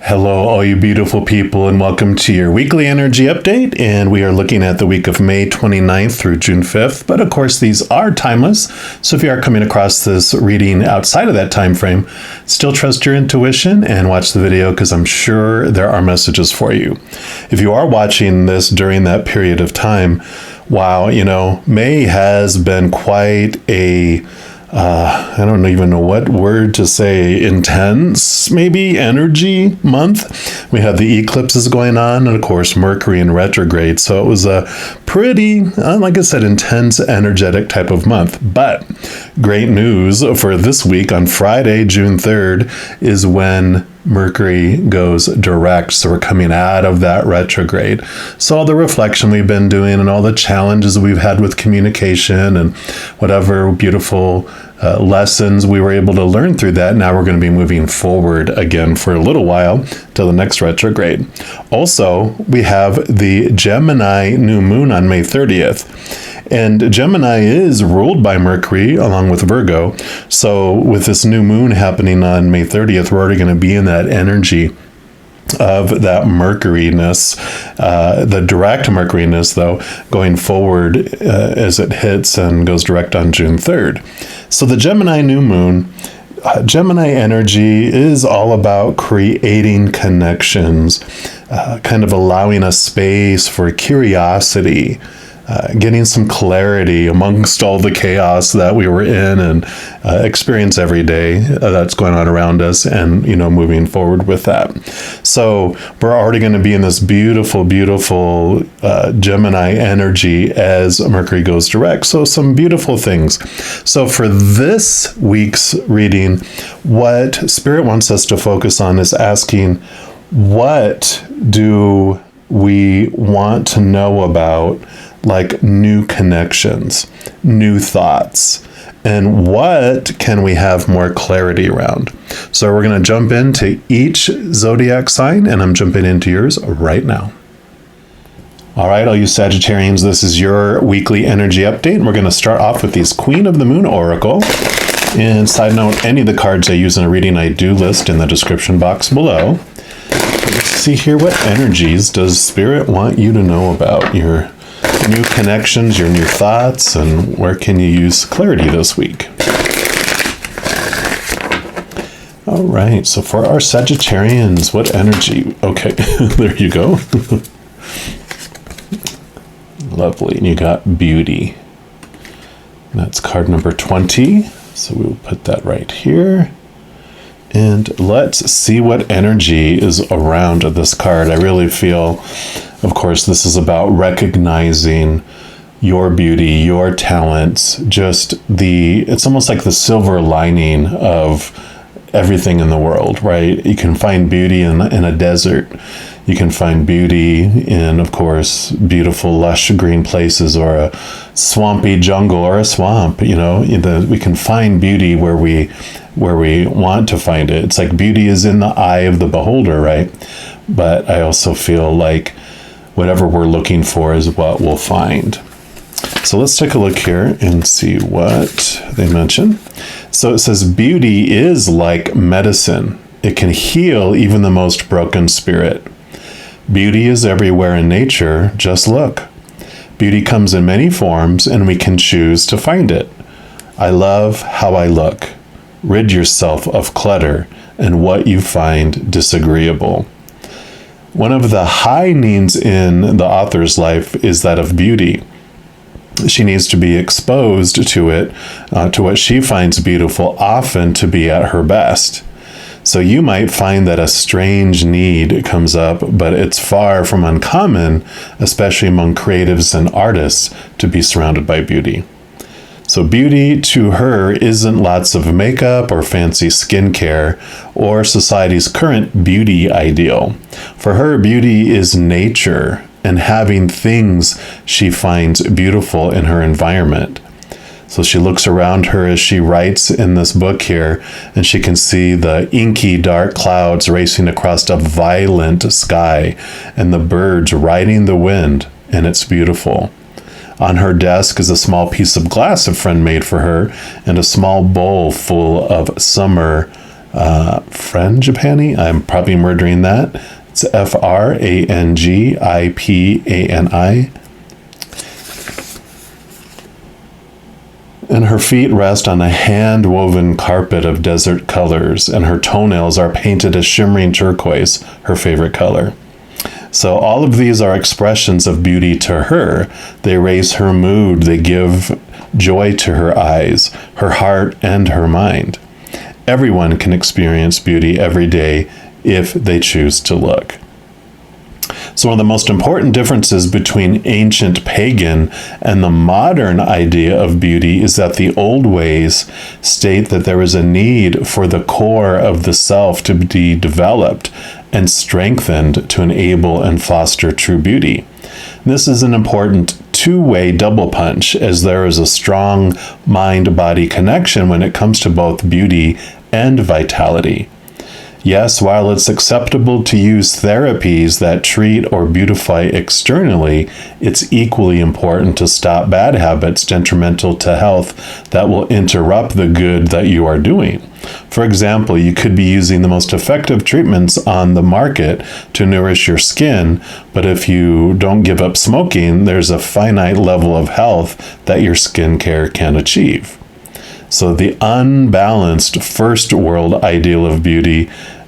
Hello, all you beautiful people, and welcome to your weekly energy update. And we are looking at the week of May 29th through June 5th. But of course, these are timeless. So if you are coming across this reading outside of that time frame, still trust your intuition and watch the video because I'm sure there are messages for you. If you are watching this during that period of time, wow, May has been quite a I don't even know what word to say, intense, maybe, energy month. We have the eclipses going on, and of course, Mercury in retrograde. So it was a pretty, like I said, intense, energetic type of month. But great news for this week on Friday, June 3rd, is when Mercury goes direct. So we're coming out of that retrograde. So all the reflection we've been doing and all the challenges we've had with communication and whatever beautiful lessons we were able to learn through that. Now we're going to be moving forward again for a little while till the next retrograde. Also, we have the Gemini new moon on May 30th. And Gemini is ruled by Mercury along with Virgo. So with this new moon happening on May 30th, we're already going to be in that energy of that Mercuryness, the direct Mercuryness, though, going forward as it hits and goes direct on June 3rd. So the Gemini new moon, Gemini energy is all about creating connections, kind of allowing a space for curiosity, getting some clarity amongst all the chaos that we were in and experience every day that's going on around us, and moving forward with that. So we're already going to be in this beautiful Gemini energy as Mercury goes direct. So some beautiful things. So for this week's reading, what Spirit wants us to focus on is asking, what do we want to know about, like new connections, new thoughts, and what can we have more clarity around? So we're going to jump into each zodiac sign, and I'm jumping into yours right now. All right, all you Sagittarians, this is your weekly energy update. We're going to start off with these Queen of the Moon Oracle. And side note, any of the cards I use in a reading I do list in the description box below. Let's see here, what energies does Spirit want you to know about your new connections, your new thoughts, and where can you use clarity this week? All right, so for our Sagittarians, what energy? Okay, there you go. Lovely, and you got beauty. That's card number 20, so we'll put that right here. And let's see what energy is around this card. I really feel, of course, this is about recognizing your beauty, your talents, it's almost like the silver lining of everything in the world, right? You can find beauty in a desert. You can find beauty in, of course, beautiful, lush green places, or a swampy jungle or a swamp. We can find beauty where we want to find it. It's like beauty is in the eye of the beholder, right? But I also feel like whatever we're looking for is what we'll find. So let's take a look here and see what they mention. So it says, beauty is like medicine. It can heal even the most broken spirit. Beauty is everywhere in nature. Just look. Beauty comes in many forms, and we can choose to find it. I love how I look. Rid yourself of clutter and what you find disagreeable. One of the high needs in the author's life is that of beauty. She needs to be exposed to it, to what she finds beautiful, often to be at her best. So you might find that a strange need comes up, but it's far from uncommon, especially among creatives and artists, to be surrounded by beauty. So beauty to her isn't lots of makeup or fancy skincare or society's current beauty ideal. For her, beauty is nature and having things she finds beautiful in her environment. So she looks around her as she writes in this book here, and she can see the inky dark clouds racing across a violent sky and the birds riding the wind, and it's beautiful. On her desk is a small piece of glass a friend made for her, and a small bowl full of summer Frangipani. I'm probably murdering that. It's Frangipani. And her feet rest on a hand-woven carpet of desert colors, and her toenails are painted a shimmering turquoise, her favorite color. So all of these are expressions of beauty to her. They raise her mood. They give joy to her eyes, her heart, and her mind. Everyone can experience beauty every day if they choose to look. So one of the most important differences between ancient pagan and the modern idea of beauty is that the old ways state that there is a need for the core of the self to be developed and strengthened to enable and foster true beauty. This is an important two-way double punch, as there is a strong mind-body connection when it comes to both beauty and vitality. Yes, while it's acceptable to use therapies that treat or beautify externally, it's equally important to stop bad habits detrimental to health that will interrupt the good that you are doing. For example, you could be using the most effective treatments on the market to nourish your skin, but if you don't give up smoking, there's a finite level of health that your skincare can achieve. So the unbalanced first world ideal of beauty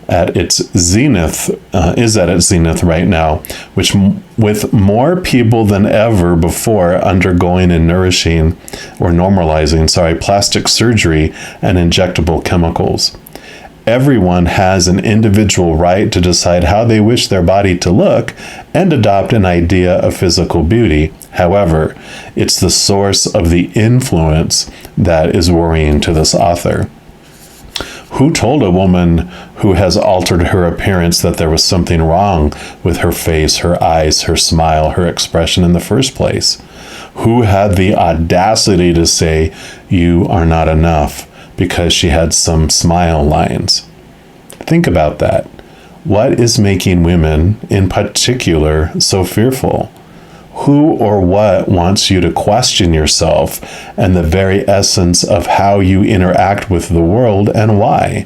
at its zenith is at its zenith right now, which with more people than ever before undergoing and normalizing plastic surgery and injectable chemicals. Everyone has an individual right to decide how they wish their body to look and adopt an idea of physical beauty. However, it's the source of the influence that is worrying to this author. Who told a woman who has altered her appearance that there was something wrong with her face, her eyes, her smile, her expression in the first place? Who had the audacity to say, "You are not enough," because she had some smile lines? Think about that. What is making women, in particular, so fearful? Who or what wants you to question yourself and the very essence of how you interact with the world, and why?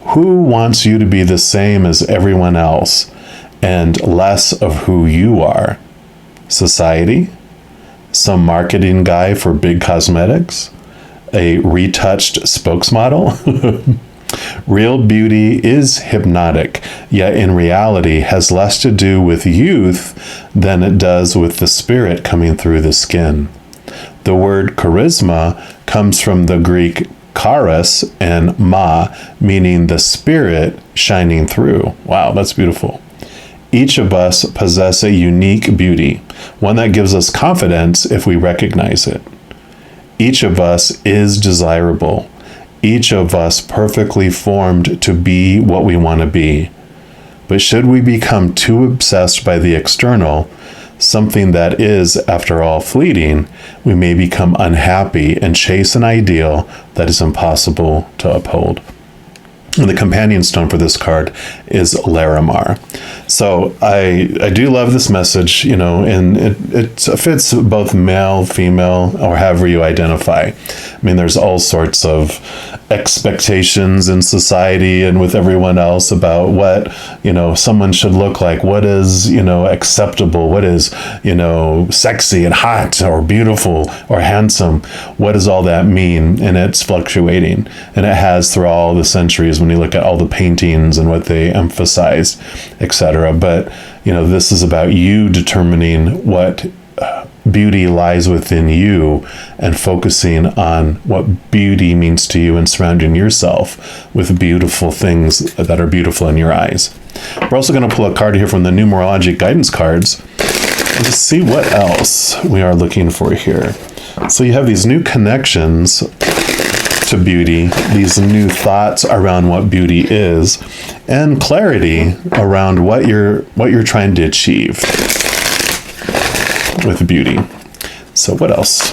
Who wants you to be the same as everyone else and less of who you are? Society? Some marketing guy for big cosmetics? A retouched spokesmodel? Real beauty is hypnotic, yet in reality has less to do with youth than it does with the spirit coming through the skin. The word charisma comes from the Greek charis and ma, meaning the spirit shining through. Wow, that's beautiful. Each of us possess a unique beauty, one that gives us confidence if we recognize it. Each of us is desirable. Each of us perfectly formed to be what we want to be. But should we become too obsessed by the external, something that is, after all, fleeting, we may become unhappy and chase an ideal that is impossible to uphold. And the companion stone for this card is Larimar. So I do love this message, and it fits both male, female, or however you identify. I mean, there's all sorts of expectations in society and with everyone else about what, someone should look like, what is, acceptable, what is, sexy and hot or beautiful or handsome. What does all that mean? And it's fluctuating, and it has through all the centuries when you look at all the paintings and what they emphasized, etc. But, this is about you determining what beauty lies within you and focusing on what beauty means to you and surrounding yourself with beautiful things that are beautiful in your eyes. We're also going to pull a card here from the numerologic guidance cards and just see what else we are looking for here. So you have these new connections to beauty, these new thoughts around what beauty is, and clarity around what you're trying to achieve with beauty. So what else?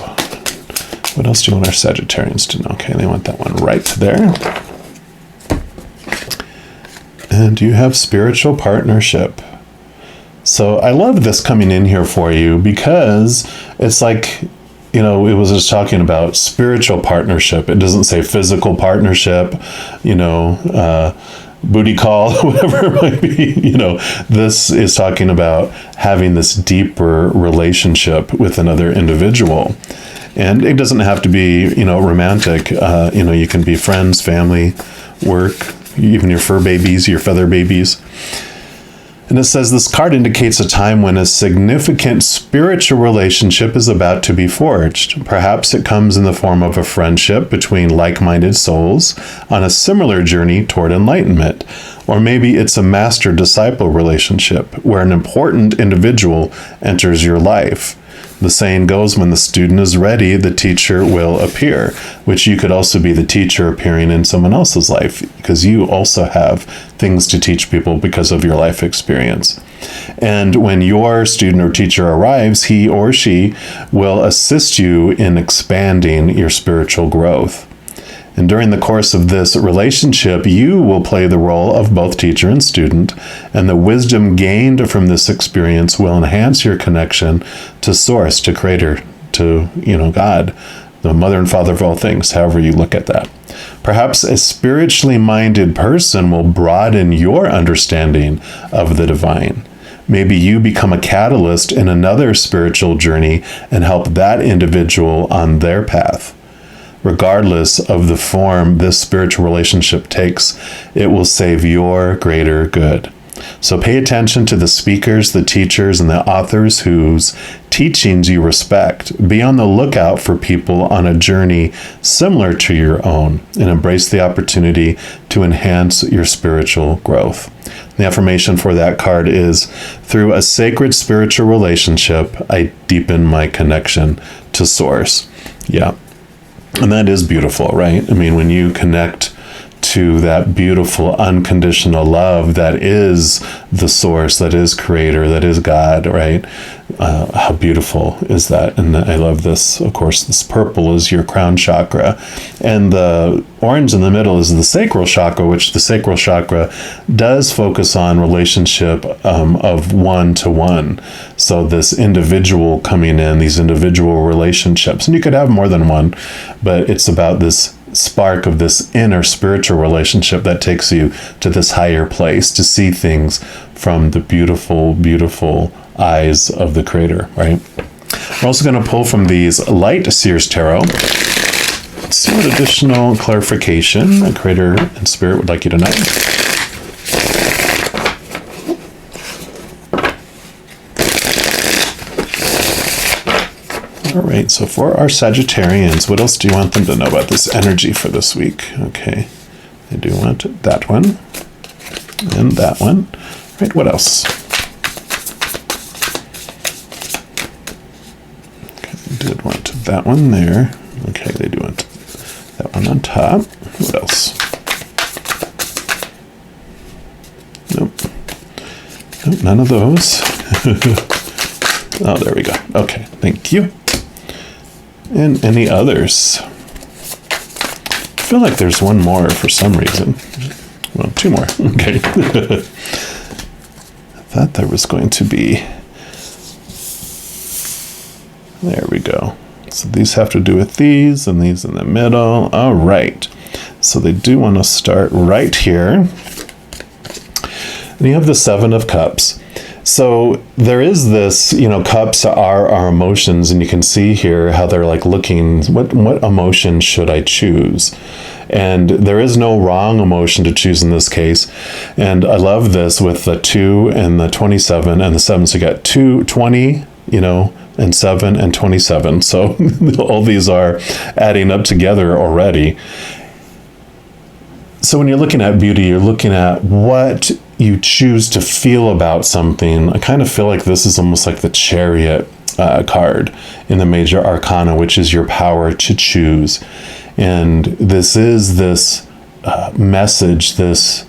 What else do you want our Sagittarians to know? Okay, they want that one right there. And you have spiritual partnership. So I love this coming in here for you because it's like you know, it was just talking about spiritual partnership. It doesn't say physical partnership, you know, booty call, whatever it might be. You know, this is talking about having this deeper relationship with another individual. And it doesn't have to be, you know, romantic. You know, you can be friends, family, work, even your fur babies, your feather babies. And it says this card indicates a time when a significant spiritual relationship is about to be forged. Perhaps it comes in the form of a friendship between like-minded souls on a similar journey toward enlightenment. Or maybe it's a master-disciple relationship where an important individual enters your life. The saying goes, when the student is ready, the teacher will appear, which you could also be the teacher appearing in someone else's life, because you also have things to teach people because of your life experience. And when your student or teacher arrives, he or she will assist you in expanding your spiritual growth. And during the course of this relationship, you will play the role of both teacher and student, and the wisdom gained from this experience will enhance your connection to Source, to Creator, to, you know, God, the mother and father of all things, however you look at that. Perhaps a spiritually minded person will broaden your understanding of the divine. Maybe you become a catalyst in another spiritual journey and help that individual on their path. Regardless of the form this spiritual relationship takes, it will save your greater good. So pay attention to the speakers, the teachers, and the authors whose teachings you respect. Be on the lookout for people on a journey similar to your own, and embrace the opportunity to enhance your spiritual growth. The affirmation for that card is, through a sacred spiritual relationship, I deepen my connection to Source. Yeah. And that is beautiful, right? I mean, when you connect to that beautiful unconditional love that is the Source, that is Creator, that is God, right? How beautiful is that? And I love this. Of course, this purple is your crown chakra, and the orange in the middle is the sacral chakra, which the sacral chakra does focus on relationship of one-to-one. So this individual coming in, these individual relationships, and you could have more than one, but it's about this spark of this inner spiritual relationship that takes you to this higher place to see things from the beautiful, beautiful eyes of the Creator, right? We're also going to pull from these Light Seers Tarot. Let's see what additional clarification the Creator and Spirit would like you to know. All right, so for our Sagittarians, what else do you want them to know about this energy for this week? Okay, they do want that one and that one. All right, what else? Okay, they did want that one there. Okay, they do want that one on top. What else? Nope. Nope, none of those. Oh, there we go. Okay, thank you. And any others? I feel like there's one more for some reason. Well, two more. Okay. I thought there was going to be. There we go. So these have to do with these, and these in the middle. All right. So they do want to start right here. And you have the Seven of Cups. So there is this, you know, cups are our emotions, and you can see here how they're like looking, what emotion should I choose? And there is no wrong emotion to choose in this case. And I love this with the 2 and the 27 and the 7. So you got 2, 20, you know, and 7 and 27. So all these are adding up together already. So when you're looking at beauty, you're looking at what you choose to feel about something. I kind of feel like this is almost like the Chariot card in the Major Arcana, which is your power to choose. And this is this message, this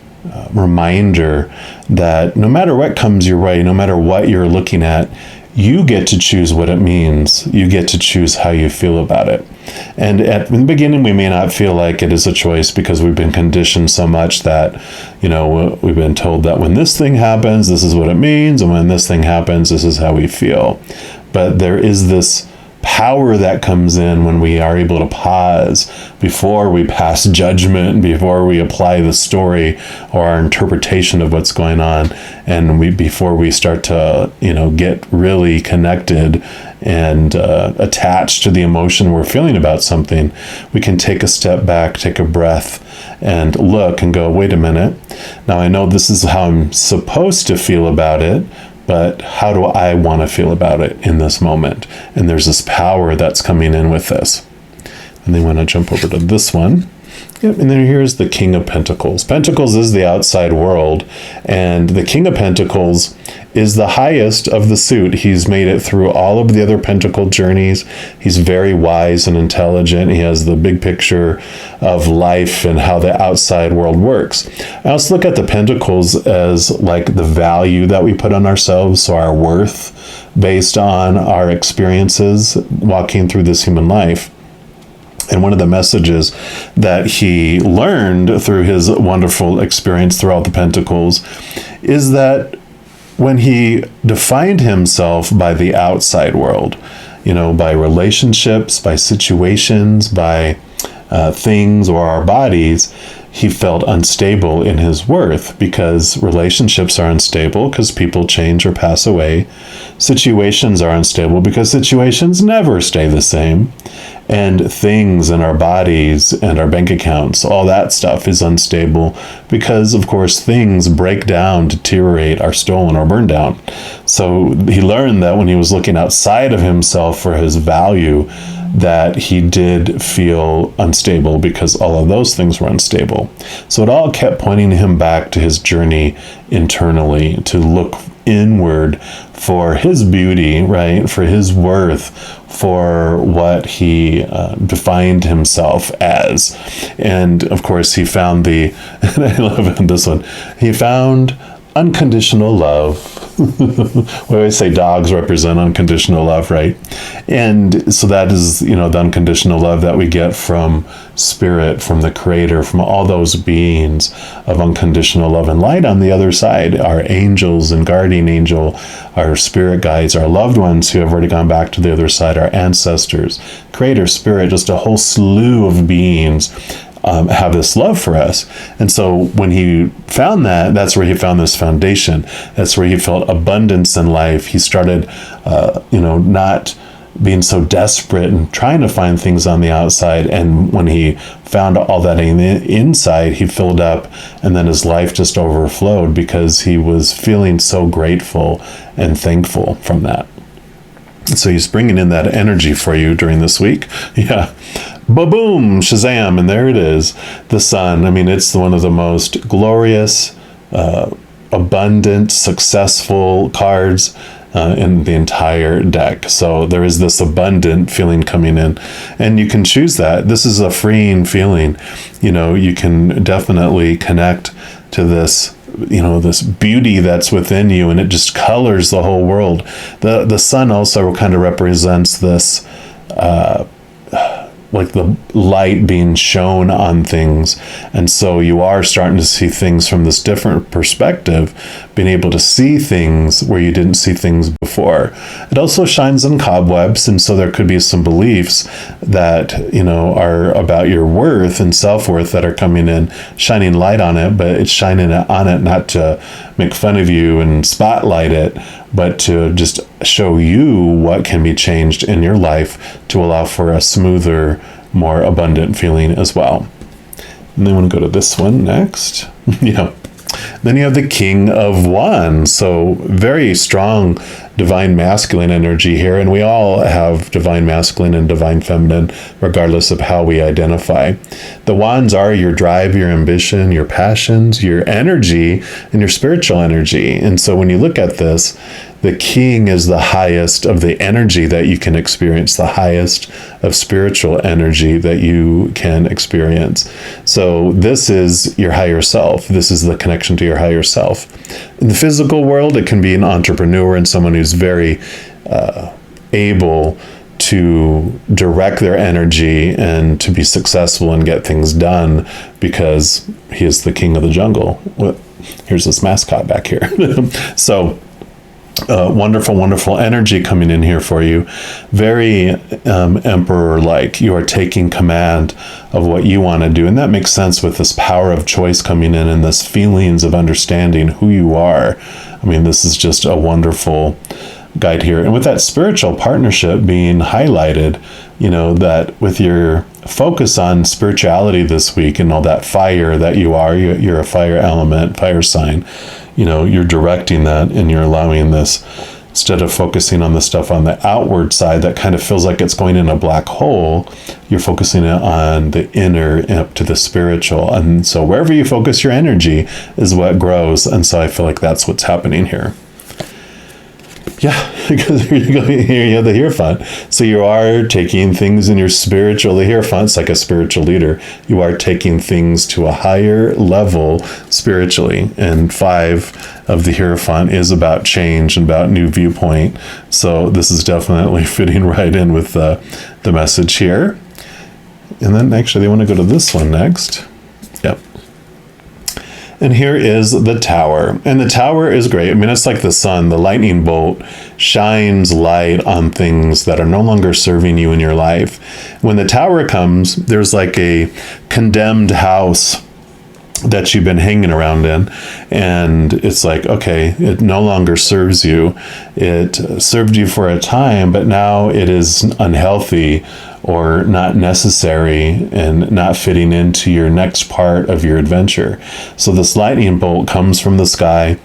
reminder that no matter what comes your way, no matter what you're looking at, you get to choose what it means. You get to choose how you feel about it. And in the beginning, we may not feel like it is a choice because we've been conditioned so much that, you know, we've been told that when this thing happens, this is what it means. And when this thing happens, this is how we feel. But there is this power that comes in when we are able to pause before we pass judgment, before we apply the story or our interpretation of what's going on, and before we start to, get really connected and attached to the emotion we're feeling about something. We can take a step back, take a breath, and look and go, wait a minute. Now I know this is how I'm supposed to feel about it, but how do I want to feel about it in this moment? And there's this power that's coming in with this. And then when I jump over to this one, yep, and then here's the King of Pentacles. Pentacles is the outside world, and the King of Pentacles is the highest of the suit. He's made it through all of the other pentacle journeys. He's very wise and intelligent. He has the big picture of life and how the outside world works. I also look at the pentacles as like the value that we put on ourselves, so our worth based on our experiences walking through this human life. And one of the messages that he learned through his wonderful experience throughout the Pentacles is that when he defined himself by the outside world, by relationships, by situations, by things or our bodies, he felt unstable in his worth, because relationships are unstable because people change or pass away. Situations are unstable because situations never stay the same. And things in our bodies and our bank accounts, all that stuff is unstable because, of course, things break down, deteriorate, are stolen or burned down. So he learned that when he was looking outside of himself for his value, that he did feel unstable because all of those things were unstable. So it all kept pointing him back to his journey internally, to look inward for his beauty, right? For his worth, for what he defined himself as. And of course, he found and I love this one, he found unconditional love. We always say dogs represent unconditional love, right? And so that is, the unconditional love that we get from spirit, from the creator, from all those beings of unconditional love and light on the other side, our angels and guardian angel, our spirit guides, our loved ones who have already gone back to the other side, our ancestors, creator, spirit, just a whole slew of beings have this love for us. And so when he found that, that's where he found this foundation. That's where he felt abundance in life. He started, not being so desperate and trying to find things on the outside. And when he found all that in the inside, he filled up, and then his life just overflowed because he was feeling so grateful and thankful from that. So he's bringing in that energy for you during this week. Yeah. Ba-boom, Shazam, and there it is, the sun. I mean, it's one of the most glorious, abundant, successful cards in the entire deck. So there is this abundant feeling coming in, and you can choose that. This is a freeing feeling. You can definitely connect to this, this beauty that's within you, and it just colors the whole world. The sun also kind of represents this, like the light being shown on things. And so you are starting to see things from this different perspective, being able to see things where you didn't see things before. It also shines on cobwebs. And so there could be some beliefs that, are about your worth and self-worth that are coming in, shining light on it, but it's shining on it not to make fun of you and spotlight it, but to just show you what can be changed in your life to allow for a smoother, more abundant feeling as well. And then we'll go to this one next. Then you have the King of Wands. So very strong divine masculine energy here. And we all have divine masculine and divine feminine, regardless of how we identify. The wands are your drive, your ambition, your passions, your energy, and your spiritual energy. And so when you look at this, the king is the highest of the energy that you can experience, the highest of spiritual energy that you can experience. So this is your higher self. This is the connection to your higher self. In the physical world, it can be an entrepreneur and someone who's very able to direct their energy and to be successful and get things done because he is the king of the jungle. Here's this mascot back here. So Wonderful, wonderful energy coming in here for you. Very emperor-like. You are taking command of what you want to do. And that makes sense with this power of choice coming in and this feelings of understanding who you are. I mean, this is just a wonderful guide here. And with that spiritual partnership being highlighted, you know, that with your focus on spirituality this week and all that fire that you are, you're a fire element, fire sign, you know, you're directing that and you're allowing this, instead of focusing on the stuff on the outward side that kind of feels like it's going in a black hole, you're focusing on the inner up to the spiritual. And so wherever you focus your energy is what grows. And so I feel like that's what's happening here. Yeah, because here you have the Hierophant. So you are taking things in your spiritual, the Hierophant's like a spiritual leader. You are taking things to a higher level spiritually. And 5 of the Hierophant is about change and about new viewpoint. So this is definitely fitting right in with the message here. And then actually they want to go to this one next. Yep. And here is the Tower. And the Tower is great. I mean, it's like the sun. The lightning bolt shines light on things that are no longer serving you in your life. When the Tower comes, there's like a condemned house that you've been hanging around in. And it's like, okay, it no longer serves you. It served you for a time, but now it is unhealthy or not necessary and not fitting into your next part of your adventure. So this lightning bolt comes from the sky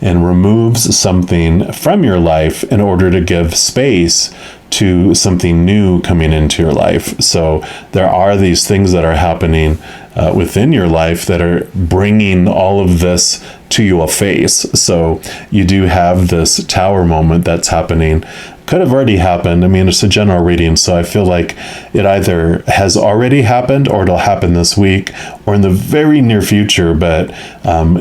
and removes something from your life in order to give space to something new coming into your life. So there are these things that are happening within your life that are bringing all of this to your face. So you do have this Tower moment that's happening. Could have already happened. I mean, it's a general reading, so I feel like it either has already happened or it'll happen this week or in the very near future, but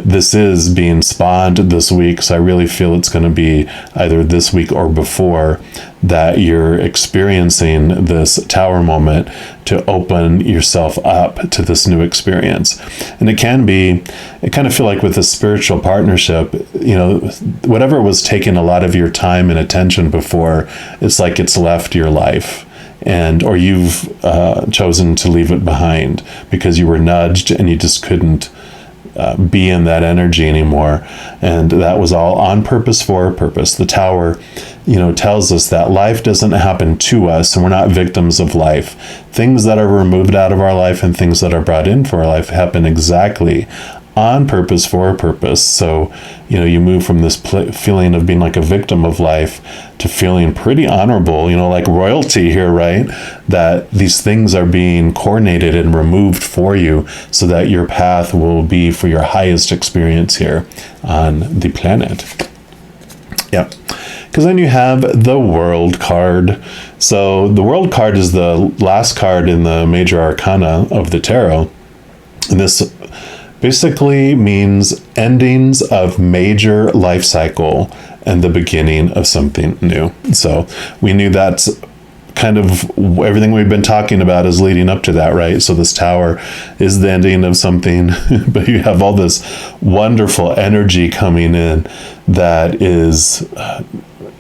this is being spawned this week, so I really feel it's going to be either this week or before that you're experiencing this Tower moment to open yourself up to this new experience. And it kind of feel like with a spiritual partnership, you know, whatever was taking a lot of your time and attention before, it's like it's left your life. Or you've chosen to leave it behind because you were nudged and you just couldn't be in that energy anymore. And that was all on purpose for a purpose. The Tower, you know, tells us that life doesn't happen to us and we're not victims of life. Things that are removed out of our life and things that are brought into our life happen exactly on purpose for a purpose. So, you know, you move from this feeling of being like a victim of life to feeling pretty honorable, you know, like royalty here, right? That these things are being coordinated and removed for you so that your path will be for your highest experience here on the planet. Yeah. Because then you have the World card. So the World card is the last card in the major arcana of the tarot. And this basically means endings of major life cycle and the beginning of something new. So we knew that's kind of everything we've been talking about is leading up to that, right? So this Tower is the ending of something, but you have all this wonderful energy coming in that is,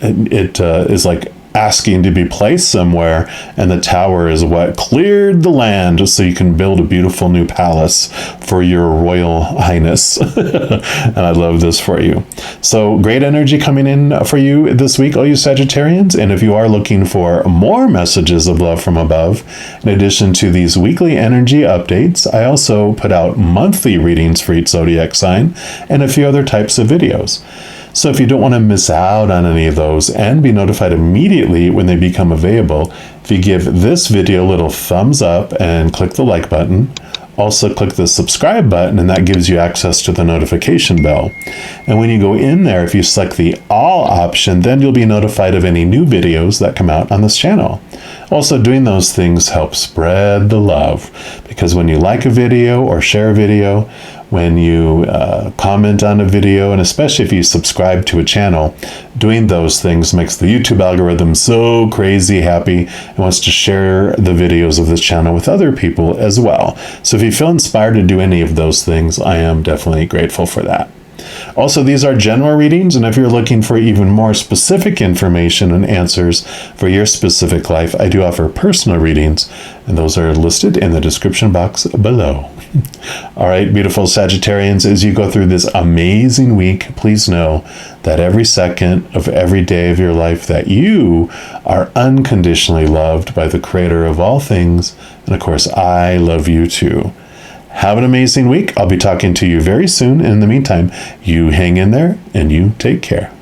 it is like asking to be placed somewhere, and the Tower is what cleared the land so you can build a beautiful new palace for your royal highness. And I love this for you. So great energy coming in for you this week, all you Sagittarians. And if you are looking for more messages of love from above, in addition to these weekly energy updates, I also put out monthly readings for each zodiac sign and a few other types of videos. So if you don't want to miss out on any of those and be notified immediately when they become available, if you give this video a little thumbs up and click the like button, also click the subscribe button, and that gives you access to the notification bell. And when you go in there, if you select the all option, then you'll be notified of any new videos that come out on this channel. Also, doing those things helps spread the love, because when you like a video or share a video, when you comment on a video, and especially if you subscribe to a channel, doing those things makes the YouTube algorithm so crazy happy and wants to share the videos of this channel with other people as well. So if you feel inspired to do any of those things, I am definitely grateful for that. Also, these are general readings, and if you're looking for even more specific information and answers for your specific life, I do offer personal readings, and those are listed in the description box below. All right, beautiful Sagittarians, as you go through this amazing week, please know that every second of every day of your life that you are unconditionally loved by the Creator of all things, and of course, I love you too. Have an amazing week. I'll be talking to you very soon. In the meantime, you hang in there and you take care.